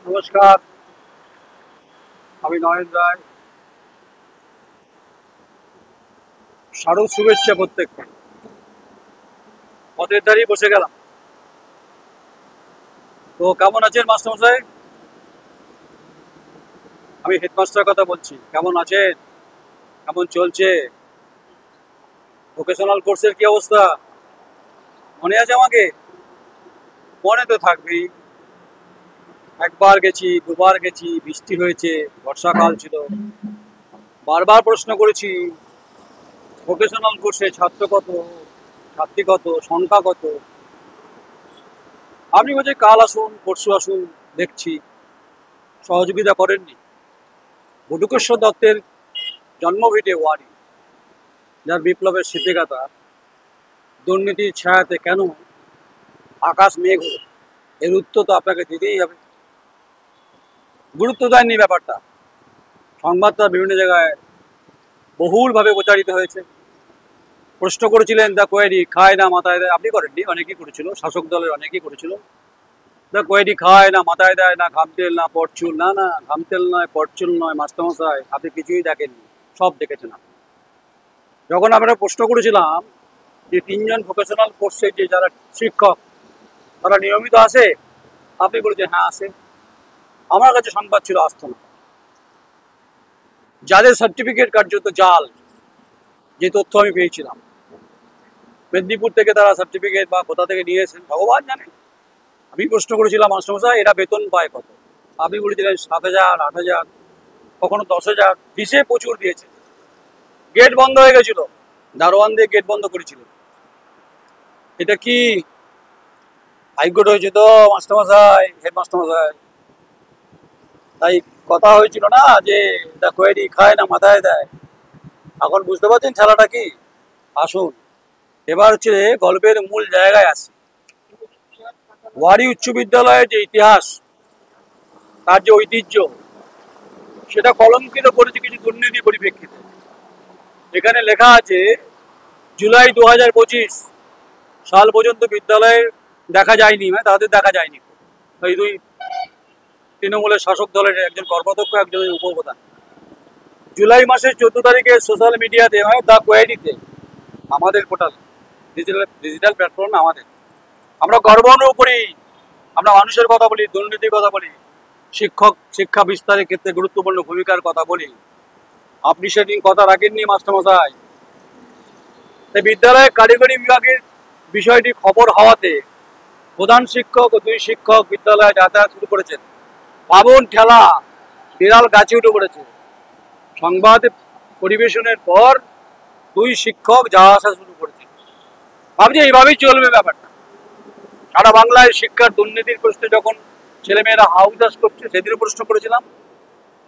নমস্কার, আমি নয়ন রায়। শারদ শুভেচ্ছা প্রত্যেককে। পথের ধারেই বসে গেলাম। তো কেমন আছেন মাস্টারমশাই? আমি হেডমাস্টারের কথা বলছি। কেমন আছেন? কেমন চলছে ভোকেশনাল কোর্সের কি অবস্থা? মনে আছে আমাকে? মনে তো থাকবেই। একবার গেছি, দুবার গেছি, বৃষ্টি হয়েছে, বর্ষাকাল ছিল। বারবার প্রশ্ন করেছি ভোকেশনাল কোর্সে ছাত্র কত, ছাত্রী কত, সংখ্যা কত। আপনি বলছে কাল আসুন, পরশু আসুন, দেখছি। সহযোগিতা করেননি। বটুকেশ্বর দত্তের জন্মভিটে ওয়ারি, যার বিপ্লবের স্মৃতিগাথা, দুর্নীতির ছায়াতে কেন আকাশ মেঘ হলো, এর উত্তর তো আপনাকে দিতেই হবে। গুরুত্ব দেননি ব্যাপারটা। সংবাদটা বিভিন্ন জায়গায় বহুলভাবে প্রচারিত হয়েছে। প্রশ্ন করেছিলেন দ্য কোয়েরি খায় না মাথায় দেয়। আপনি করেননি, অনেকেই করেছিল, শাসক দলের অনেকেই করেছিল। দ্য কোয়েরি খায় না মাথায় দেয়, না ঘামতেল না পরচুল। না না, ঘামতেল নয়, পরচুল নয় মাস্টারমশাই, আপনি কিছুই দেখেননি, সব দেখেছেন আপনি। যখন আমরা প্রশ্ন করেছিলাম যে 3জন ভোকেশনাল কোর্সে যে যারা শিক্ষক তারা নিয়মিত আসে, আপনি বলেছেন হ্যাঁ আসে। আমার কাছে সংবাদ ছিল আসতো না। যাদের সার্টিফিকেট কার্যত জাল, যে তথ্য আমি পেয়েছিলাম, মেদিনীপুর থেকে তারা সার্টিফিকেট বা কোথা থেকে নিয়েছেন ভগবান জানে। আমি প্রশ্ন করেছিলাম মাস্টারমশাই এরা বেতন পায় কত? আপনি বলেছিলেন 7,000, 8,000, কখনো 10,000, দিশে প্রচুর দিয়েছে। গেট বন্ধ হয়ে গেছিল, দারোয়ান দিয়ে গেট বন্ধ করেছিল। এটা কি হাইকোর্ট হয়েছে তো মাস্টারমশাই, হেডমাস্টারমশাই? তাই কথা হয়েছিল না যে দ্য কোয়েরি খায় না মাথায় দেয়। এখন বুঝতে পারছেন খেলাটা কি? আসুন, এবার হচ্ছে গল্পের মূল জায়গায় আসি। ওয়ারি উচ্চ বিদ্যালয়ের যে ইতিহাস, তার যে ঐতিহ্য, সেটা কলঙ্কিত করেছে কিছু দুর্নীতি পরিপ্রেক্ষিতে। এখানে লেখা আছে জুলাই 2025 সাল পর্যন্ত বিদ্যালয়ে দেখা যায়নি, মানে তাদের দেখা যায়নি। এই দুই তৃণমূলের শাসক দলের একজন কর্মাধ্যক্ষ, একজন উপপ্রধান। জুলাই মাসের 14 তারিখে সোশ্যাল মিডিয়াতে, মানে দ্য কোয়েরিতে, আমাদের পোর্টাল, ডিজিটাল প্ল্যাটফর্ম আমাদের, আমরা গর্ব অনুভব করি। আমরা মানুষের কথা বলি, দুর্নীতির কথা বলি, শিক্ষা বিস্তারের ক্ষেত্রে গুরুত্বপূর্ণ ভূমিকার কথা বলি। আপনি সেদিন কথা রাখেননি মাস্টারমশাই। তাই বিদ্যালয়ের কারিগরি বিভাগের বিষয়টি খবর হওয়াতে প্রধান শিক্ষক ও 2 শিক্ষক বিদ্যালয়ে যাতায়াত শুরু করেছেন। ভাবুন, ঠেলা বিড়াল গাছে উঠে পড়েছে। সংবাদ পরিবেশনের পর 2 শিক্ষক যাওয়া আসা শুরু করেছে। ভাবছি এইভাবেই চলবে ব্যাপারটা। সারা বাংলায় শিক্ষার দুর্নীতির প্রশ্নে যখন ছেলেমেয়েরা হাউদাস করছে, সেদিনও প্রশ্ন করেছিলাম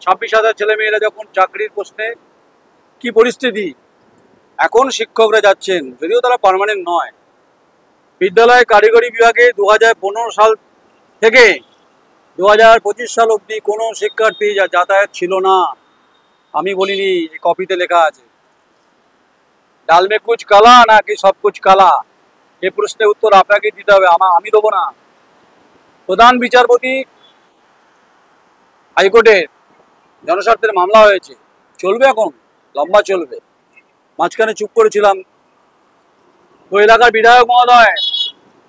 26,000 ছেলেমেয়েরা যখন চাকরির প্রশ্নে কি পরিস্থিতি। এখন শিক্ষকরা যাচ্ছেন, যদিও তারা পার্মানেন্ট নয়। বিদ্যালয় কারিগরি বিভাগে 2015 সাল থেকে 2025 সাল অবধি কোনো শিক্ষার্থী যাতায়াত ছিল না। আমি বলিনি, এই কপিতে লেখা আছে। ডাল মে কুচ কালা নাকি সব কুচ কালা, এই প্রশ্নের উত্তর আপনাকে দিতে হবে, আমি দেবো না। প্রধান বিচারপতি হাইকোর্টের জনস্বার্থের মামলা হয়েছে, চলবে এখন, লম্বা চলবে। মাঝখানে চুপ করেছিলাম। তো এলাকার বিধায়ক মহোদয়,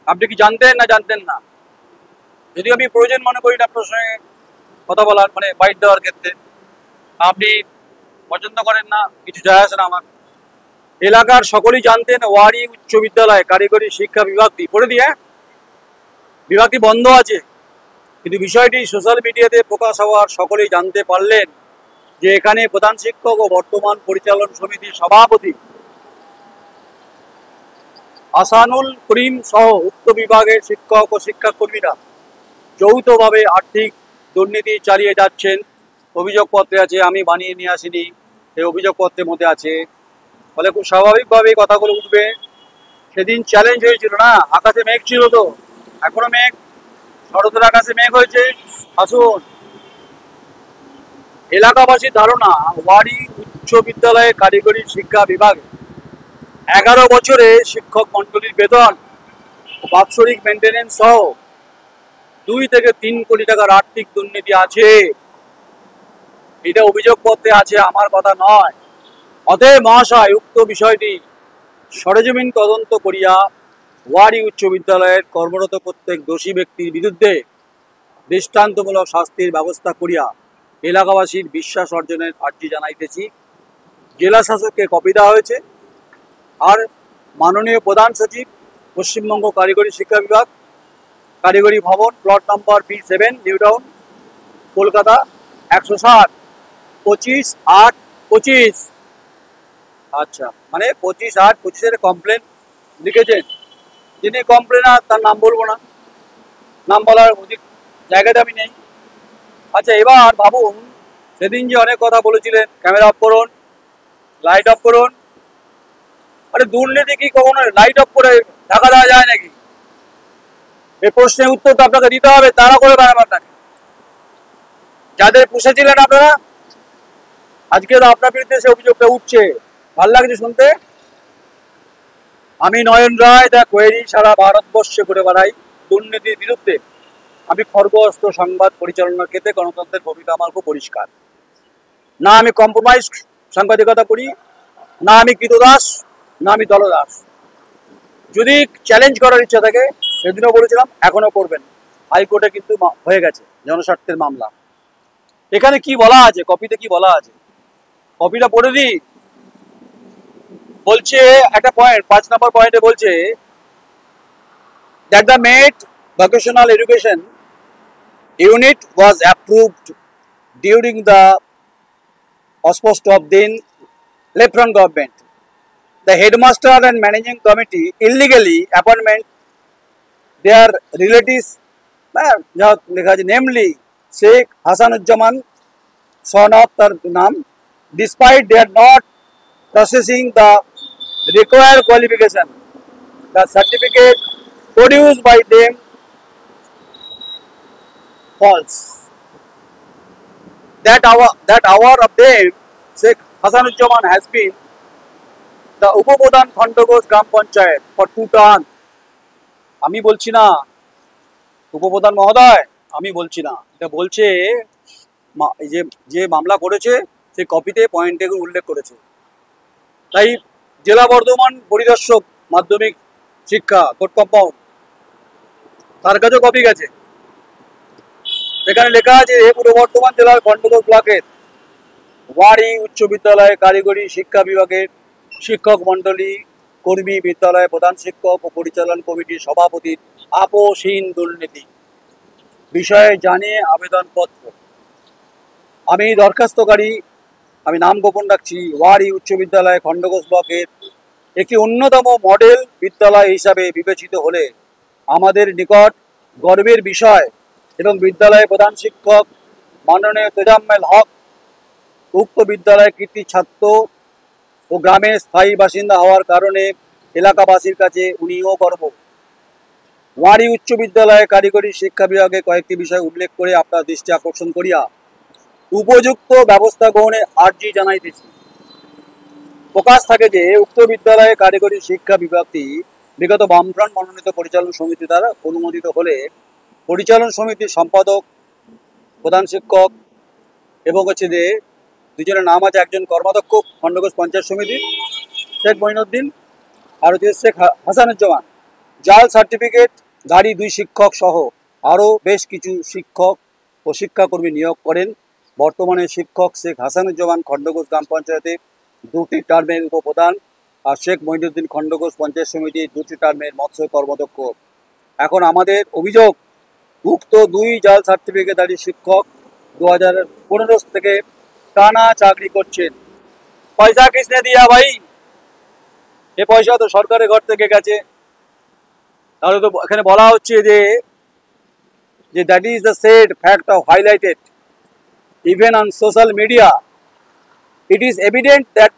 আপনি কি জানতেন না জানতেন না? যদিও আমি প্রয়োজন মনে করি না আপনার সঙ্গে কথা বলার, মানে বাইট দেওয়ার ক্ষেত্রে। আপনি পছন্দ করেন না, কিছু যায় আসে না আমার। এলাকার সকলেই জানতেন ওয়ারি উচ্চ বিদ্যালয় কারিগরি শিক্ষা বিভাগটি, পড়ে দিয়ে বিভাগটি বন্ধ আছে। কিন্তু বিষয়টি সোশ্যাল মিডিয়াতে প্রকাশ হওয়ার সকলেই জানতে পারলেন যে এখানে প্রধান শিক্ষক ও বর্তমান পরিচালন সমিতির সভাপতি আসানুল করিম সহ উক্ত বিভাগের শিক্ষক ও শিক্ষাকর্মীরা যৌথভাবে আর্থিক দুর্নীতি চালিয়ে যাচ্ছেন। অভিযোগপত্রে আছে, আমি বানিয়ে নিয়ে আসিনি, এই অভিযোগপত্রের মধ্যে আছে। ফলে খুব স্বাভাবিকভাবেই কথাগুলো উঠবে। সেদিন চ্যালেঞ্জ হয়েছিল না, আকাশে মেঘ ছিল তো, এখনো মেঘ, শরতের আকাশে মেঘ হয়েছে। আসুন, এলাকাবাসীর ধারণা ওয়ারি উচ্চ বিদ্যালয়ে কারিগরি শিক্ষা বিভাগে 11 বছরে শিক্ষক মন্ডলীর বেতন, বাৎসরিক মেনটেন্যান্স সহ 2 থেকে 3 কোটি টাকার আর্থিক দুর্নীতি আছে। এটা অভিযোগপত্রে আছে, আমার কথা নয়। অতএব মহাশয়, উক্ত বিষয়টি সরেজমিন তদন্ত করিয়া ওয়ারী উচ্চ বিদ্যালয়ের কর্মরত প্রত্যেক দোষী ব্যক্তির বিরুদ্ধে দৃষ্টান্তমূলক শাস্তির ব্যবস্থা করিয়া এলাকাবাসীর বিশ্বাস অর্জনের আর্জি জানাইতেছি। জেলা শাসককে কপি দেওয়া হয়েছে। আর মাননীয় প্রধান সচিব, পশ্চিমবঙ্গ কারিগরি শিক্ষা বিভাগ, কারিগরি ভবন, plot number B7, new town, Kolkata 160, 25/8/25। আচ্ছা, মানে 25/8/25 কমপ্লেন লিখেছেন। যিনি কমপ্লেনার তার নাম বলবো না, নাম বলার অধিক জায়গাতে আমি নেই। আচ্ছা, এবার ভাবুন, সেদিন যে অনেক কথা বলেছিলেন, ক্যামেরা অফ করুন, লাইট অফ করুন। আরে দুর্নীতি কি কখনো লাইট অফ করে ঢাকা দেওয়া যায় নাকি? এই প্রশ্নের উত্তর তো আপনাকে দিতে হবে, তারা করে ব্যাপারটাকে। যাদের পুষেছিলেন আপনারা, আজকে তো আপনার বিরুদ্ধে সে অভিযোগটা উঠছে। ভাল লাগছে শুনতে। আমি নয়ন রায়, দ্য কোয়েরি সারা ভারতবর্ষে ঘুরে বেড়াই দুর্নীতির বিরুদ্ধে। আমি খড়গহস্ত সংবাদ পরিচালনার ক্ষেত্রে গণতন্ত্রের ভূমিকা আমার খুব পরিষ্কার। না আমি কম্প্রোমাইজ সাংবাদিকতা করি, না আমি কৃতদাস, না আমি দলদাস। যদি চ্যালেঞ্জ করার ইচ্ছা থাকে, সেদিনও বলেছিলাম, এখনো করবেন। হাইকোর্টে কিন্তু হয়ে গেছে জনস্বার্থের মামলা। এখানে কি বলা আছে, কপিতে কি বলা আছে, কপিটা পড়ে দিই। বলছে একটা পয়েন্ট, 5 নম্বর পয়েন্টে বলছে that the Met vocational education unit was approved during the auspices of then Left-Front government. The headmaster and managing committee illegally appointment their relatives, namely Sheikh Hasanuzzaman, son of their Nam, despite their not processing the required qualification. The certificate produced by them false. That hour of them, Sheikh Hasanuzzaman has been the উপপ্রধান খণ্ডঘোষ গ্রাম panchayat for 2 terms. আমি বলছি না উপপ্রধান মহোদয়, আমি বলছি না, এটা বলছে যে মামলা করেছে সে কপিতে পয়েন্টে উল্লেখ করেছে। তাই জেলা বর্ধমান পরিদর্শক মাধ্যমিক শিক্ষা কোর্ট কম্পাউন্ড, তার কাছেও কপি গেছে। এখানে লেখা আছে, পূর্ব বর্ধমান জেলার খণ্ডঘোষ ব্লকের ওয়ারী উচ্চ বিদ্যালয় কারিগরি শিক্ষা বিভাগের শিক্ষক মন্ডলী, কর্মী, বিদ্যালয় প্রধান শিক্ষক ও পরিচালন কমিটির সভাপতির আপোষহীন দুর্নীতি বিষয়ে জানিয়ে আবেদনপত্র। আমি দরখাস্তকারী, আমি নাম গোপন রাখছি, ওয়ারী উচ্চ বিদ্যালয় খণ্ডঘোষ ব্লকের একটি অন্যতম মডেল বিদ্যালয় হিসাবে বিবেচিত হলে আমাদের নিকট গর্বের বিষয় এবং বিদ্যালয়ের প্রধান শিক্ষক মাননীয় তোজাম্মেল হক উক্ত বিদ্যালয়ের কৃতি ছাত্র ও গ্রামের স্থায়ী বাসিন্দা হওয়ার কারণে এলাকাবাসীর কাছে উনিও গর্ব। ওয়ারী উচ্চ বিদ্যালয়ে কারিগরি শিক্ষা বিভাগে কয়েকটি বিষয় উল্লেখ করে আপনার দৃষ্টি আকর্ষণ করিয়া উপযুক্ত ব্যবস্থা গ্রহণে আর্জি জানাইতেছি। প্রকাশ থাকে যে উক্ত বিদ্যালয়ে কারিগরি শিক্ষা বিভাগটি বিগত বামফ্রন্ট মনোনীত পরিচালন সমিতি দ্বারা অনুমোদিত হলে পরিচালন সমিতির সম্পাদক, প্রধান শিক্ষক এবং হচ্ছে যে দুজনের নাম আছে, একজন কর্মাধ্যক্ষ খণ্ডঘোষ পঞ্চায়েত সমিতির শেখ মঈনুদ্দিন, আর হচ্ছে শেখ হাসানুজ্জামান, জাল সার্টিফিকেট, গাড়ি, 2 শিক্ষক সহ আরও বেশ কিছু শিক্ষক ও শিক্ষাকর্মী নিয়োগ করেন। বর্তমানে শিক্ষক শেখ হাসানুজ্জামান খণ্ডঘোষ গ্রাম পঞ্চায়েতে 2টি টার্মের উপপ্রধান, আর শেখ মঈনুদ্দিন খণ্ডঘোষ পঞ্চায়েত সমিতির 2টি টার্মের মৎস্য কর্মাধ্যক্ষ। এখন আমাদের অভিযোগ, উক্ত 2 জাল সার্টিফিকেটধারী শিক্ষক 2015 থেকে টানা চাকরি করছেন। পয়সা কিসনে দিয়া ভাই? এ পয়সা তো সরকারের ঘর থেকে গেছে। তাহলে তো এখানে বলা হচ্ছে যে that is the said fact of highlighted even on social media. It is evident that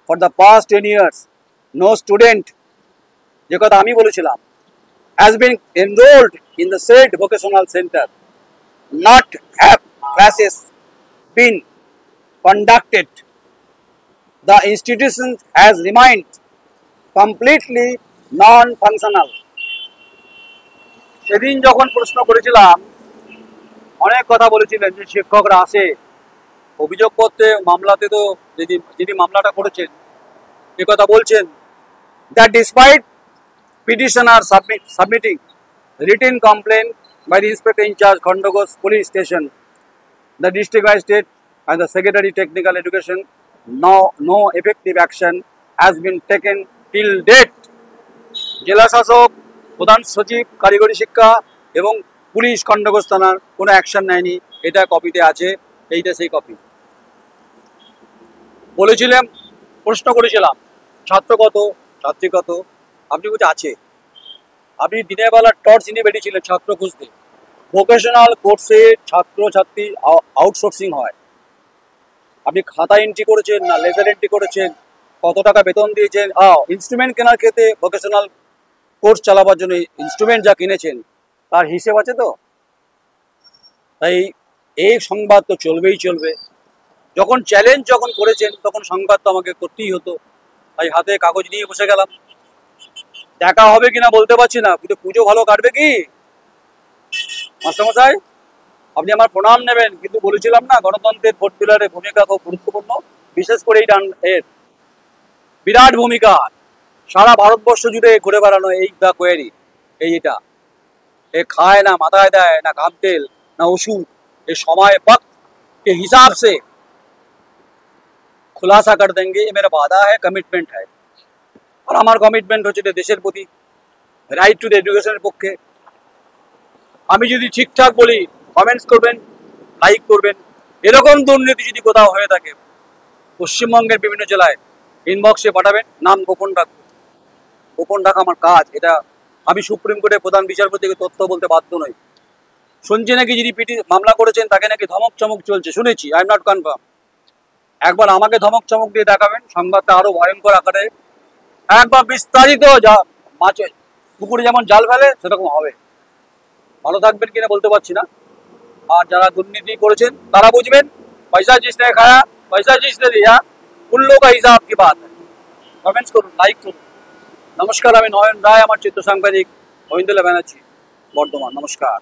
for the past 10 years no student, যে কথা আমি বলেছিলাম, has been enrolled in the said vocational center, not have classes been conducted. The institution has remained completely non-functional. সেদিন যখন প্রশ্ন করেছিলাম অনেক কথা বলেছিলেন যে শিক্ষকরা আসে অভিযোগপত্রে মামলাতে, তো যিনি মামলাটা করেছেন এ কথা বলছেন that despite petitioner submitting written complaint by the inspector in charge Khandagos police station, the district magistrate and the secretary technical education, no effective action has been taken till date. জেলা শাসক, প্রধান সচিব কারিগরি শিক্ষা এবং পুলিশ খণ্ডঘোষ থানার কোনো action নেয়নি। এটা কপিতে আছে, এইটা সেই কপি। বলেছিলাম, প্রশ্ন করেছিলাম ছাত্র কত, ছাত্রী কত, আপনি বলছে আছে। আপনি দিনের বেলা টর্চ নিয়ে বেরিয়েছিলেন ছাত্র খুঁজতে। ভোকেশনাল কোর্সে ছাত্র ছাত্রী আউটসোর্সিং হয়। আপনি খাতা এন্ট্রি করেছেন না লেজার এন্ট্রি করেছেন, কত টাকা বেতন দিয়েছেন, ইনস্ট্রুমেন্ট কেনার ক্ষেত্রে ভোকেশনাল কোর্স চালাবার জন্য ইনস্ট্রুমেন্ট যা কিনেছেন তার হিসেব আছে তো। তাই এই সংবাদ তো চলবেই চলবে। যখন চ্যালেঞ্জ যখন করেছেন তখন সংবাদ তো আমাকে করতেই হতো। তাই হাতে কাগজ নিয়ে বসে গেলাম। দেখা হবে কিনা বলতে পারছি না, কিন্তু পুজো ভালো কাটবে কি মাস্টারমশাই? আপনি আমার প্রণাম নেবেন, কিন্তু বলেছিলাম না গণতন্ত্রের ভোট বিলারের ভূমিকা খুব গুরুত্বপূর্ণ, বিশেষ করে এই এর বিরাট ভূমিকা। সারা ভারতবর্ষ জুড়ে ঘুরে বেড়ানো এই দ্য কোয়েরি, এটা এ খায় না, মাথায় দেয় না ঘাম তেল না ওষুধ, এ সময় वक्त के हिसाब से खुलासा कर देंगे, ये मेरा वादा है, कमिटमेंट है। আর আমার কমিটমেন্ট হচ্ছে দেশের প্রতি, রাইট টু দ্য এডুকেশনের পক্ষে। আমি যদি ঠিকঠাক বলি কমেন্টস করবেন, লাইক করবেন। এরকম দুর্নীতি যদি কোথাও হয়ে থাকে পশ্চিমবঙ্গের বিভিন্ন জেলায় ইনবক্সে পাঠাবেন, নাম গোপন রাখবেন। গোপন রাখা আমার কাজ, এটা আমি সুপ্রিম কোর্টের প্রধান বিচারপতিকে তথ্য বলতে বাধ্য নই। শুনছি নাকি যিনি মামলা করেছেন তাকে নাকি ধমক চমক চলছে, শুনেছি, আই এম নট কনফার্ম। একবার আমাকে ধমক চমক দিয়ে দেখাবেন, সংবাদটা আরো ভয়ঙ্কর আকারে একবার বিস্তারিত, যা মাছে পুকুরে যেমন জাল ফেলে সেরকম হবে। ভালো থাকবেন কিনা বলতে পারছি না। আর যারা দুর্নীতি করেছেন তারা বুঝবেন, পয়সা জিসনে খায়া পয়সা জিসনে দিয়া মূল্য কা হিসাব কি বাত। কমেন্টস করুন, লাইক করুন। নমস্কার, আমি নয়ন রায়, আমার চিত্র সাংবাদিক মহিন্দুল্লাহ ব্যানার্জি, বর্ধমান। নমস্কার।